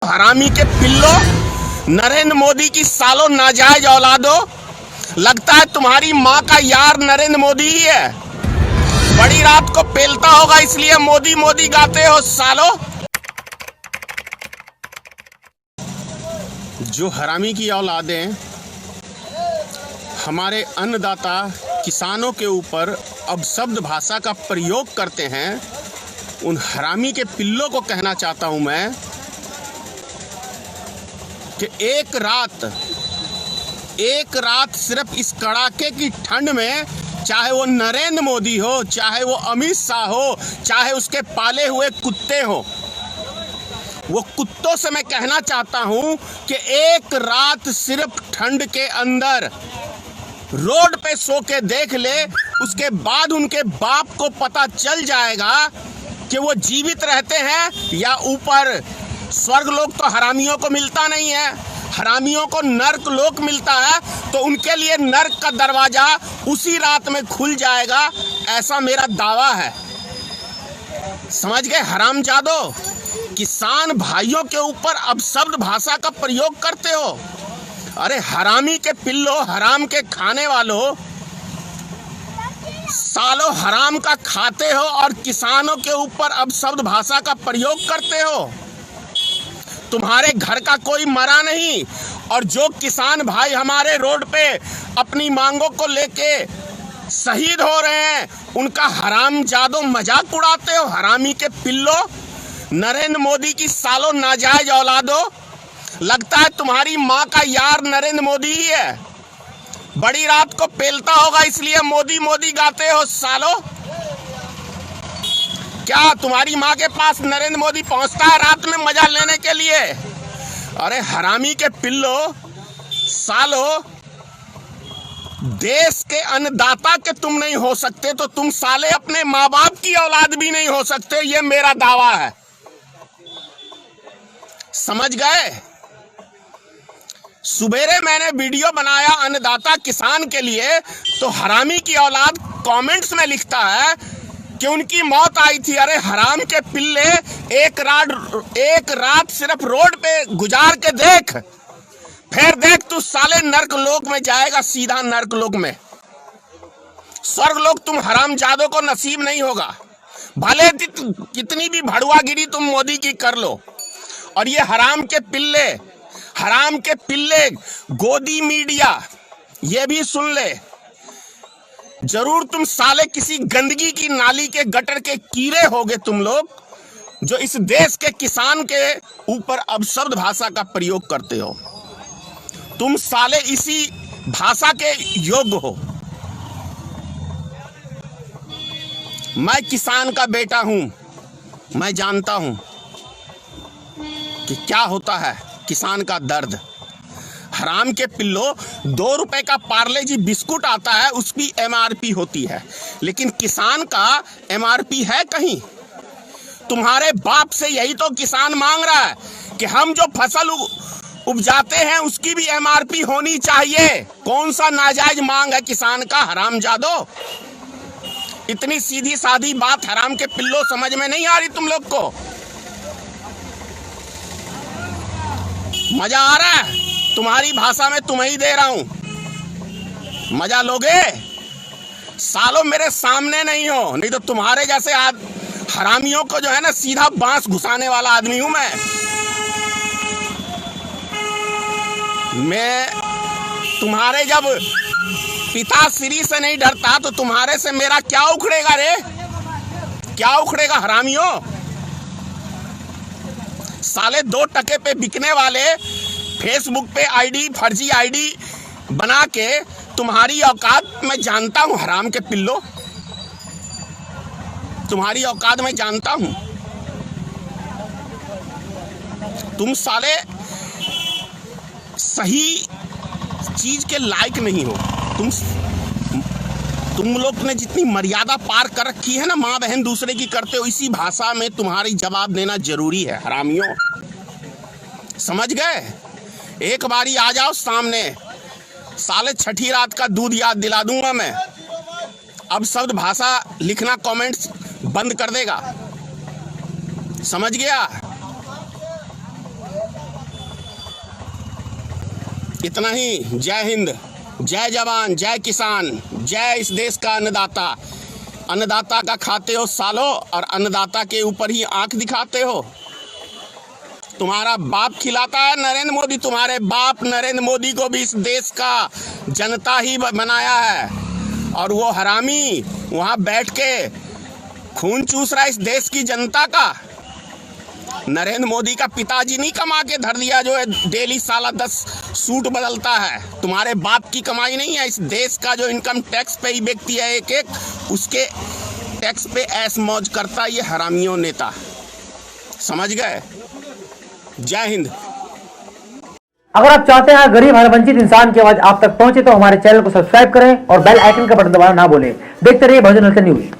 हरामी के पिल्लो, नरेंद्र मोदी की सालों नाजायज औलादो। लगता है तुम्हारी माँ का यार नरेंद्र मोदी ही है। बड़ी रात को पेलता होगा इसलिए मोदी मोदी गाते हो सालो। जो हरामी की औलादें हमारे अन्नदाता किसानों के ऊपर अपशब्द भाषा का प्रयोग करते हैं, उन हरामी के पिल्लों को कहना चाहता हूं मैं कि एक रात सिर्फ इस कड़ाके की ठंड में, चाहे वो नरेंद्र मोदी हो, चाहे वो अमित शाह हो, चाहे उसके पाले हुए कुत्ते हो, वो कुत्तों से मैं कहना चाहता हूं कि एक रात सिर्फ ठंड के अंदर रोड पे सो के देख ले, उसके बाद उनके बाप को पता चल जाएगा कि वो जीवित रहते हैं या ऊपर स्वर्ग लोक तो हरामियों को मिलता नहीं है, हरामियों को नर्क लोक मिलता है। तो उनके लिए नर्क का दरवाजा उसी रात में खुल जाएगा, ऐसा मेरा दावा है। समझ गए हरामजादो? किसान भाइयों के ऊपर अपशब्द भाषा का प्रयोग करते हो। अरे हरामी के पिल्लो, हराम के खाने वालों, सालों हराम का खाते हो और किसानों के ऊपर अपशब्द भाषा का प्रयोग करते हो। तुम्हारे घर का कोई मरा नहीं, और जो किसान भाई हमारे रोड पे अपनी मांगों को लेके शहीद हो रहे हैं, उनका हरामजादों मजाक उड़ाते हो। हरामी के पिल्लो, नरेंद्र मोदी की सालों नाजायज औलादो। लगता है तुम्हारी माँ का यार नरेंद्र मोदी ही है। बड़ी रात को पेलता होगा इसलिए मोदी मोदी गाते हो सालो। क्या तुम्हारी माँ के पास नरेंद्र मोदी पहुंचता है रात में मजा लेने के लिए? अरे हरामी के पिल्लो, सालो, देश के अन्नदाता के तुम नहीं हो सकते तो तुम साले अपने माँ बाप की औलाद भी नहीं हो सकते, ये मेरा दावा है। समझ गए? सुबेरे मैंने वीडियो बनाया अन्नदाता किसान के लिए, तो हरामी की औलाद कमेंट्स में लिखता है कि उनकी मौत आई थी। अरे हराम के पिल्ले, एक रात सिर्फ रोड पे गुजार के देख, फिर देख तू साले नर्क लोक में जाएगा, सीधा नर्क लोक में। स्वर्ग लोक तुम हरामजादों को नसीब नहीं होगा, भले कितनी भी भड़ुआगिरी तुम मोदी की कर लो। और ये हराम के पिल्ले गोदी मीडिया, ये भी सुन ले, जरूर तुम साले किसी गंदगी की नाली के गटर के कीड़े होगे तुम लोग, जो इस देश के किसान के ऊपर अपशब्द भाषा का प्रयोग करते हो। तुम साले इसी भाषा के योग्य हो। मैं किसान का बेटा हूं, मैं जानता हूं कि क्या होता है किसान का दर्द। हराम के पिल्लो, 2 रुपए का पार्ले जी बिस्कुट आता है, उसकी MRP होती है, लेकिन किसान का MRP है कहीं? तुम्हारे बाप से यही तो किसान मांग रहा है कि हम जो फसल उपजाते हैं उसकी भी MRP होनी चाहिए। कौन सा नाजायज मांग है किसान का, हरामजादो? इतनी सीधी सादी बात हराम के पिल्लो समझ में नहीं आ रही तुम लोग को? मजा आ रहा है? तुम्हारी भाषा में तुम्हें ही दे रहा हूं, मजा लोगे? सालों मेरे सामने नहीं हो, नहीं तो तुम्हारे जैसे हरामियों को जो है ना सीधा बांस घुसाने वाला आदमी हूं मैं। तुम्हारे जब पिताश्री से नहीं डरता तो तुम्हारे से मेरा क्या उखड़ेगा रे? क्या उखड़ेगा हरामियों? साले 2 टके पे बिकने वाले फेसबुक पे फर्जी आईडी बना के तुम्हारी औकात मैं जानता हूं। हराम के पिल्लो, तुम्हारी औकात मैं जानता हूं। तुम साले सही चीज के लायक नहीं हो। तुम लोग ने जितनी मर्यादा पार कर रखी है ना, माँ बहन दूसरे की करते हो, इसी भाषा में तुम्हारी जवाब देना जरूरी है हरामियों। समझ गए? एक बारी आ जाओ सामने, साले छठी रात का दूध याद दिला दूंगा मैं। अब शब्द भाषा लिखना कमेंट्स बंद कर देगा, समझ गया? इतना ही। जय हिंद, जय जवान, जय किसान, जय इस देश का अन्नदाता। अन्नदाता का खाते हो सालों और अन्नदाता के ऊपर ही आंख दिखाते हो। तुम्हारा बाप खिलाता है नरेंद्र मोदी, तुम्हारे बाप नरेंद्र मोदी को भी इस देश का जनता ही बनाया है, और वो हरामी वहाँ बैठ के खून चूस रहा है इस देश की जनता का। नरेंद्र मोदी का पिताजी नहीं कमा के धर दिया जो है डेली साला 10 सूट बदलता है। तुम्हारे बाप की कमाई नहीं है। इस देश का जो इनकम टैक्स पे ही व्यक्ति है एक एक, उसके टैक्स पे ऐश मौज करता ये हरामियों नेता। समझ गए? जय हिंद। अगर आप चाहते हैं गरीब हर वंचित इंसान की आवाज आप तक पहुंचे तो हमारे चैनल को सब्सक्राइब करें और बेल आइकन का बटन दबाना ना भूलें। देखते रहिए बहुजन न्यूज।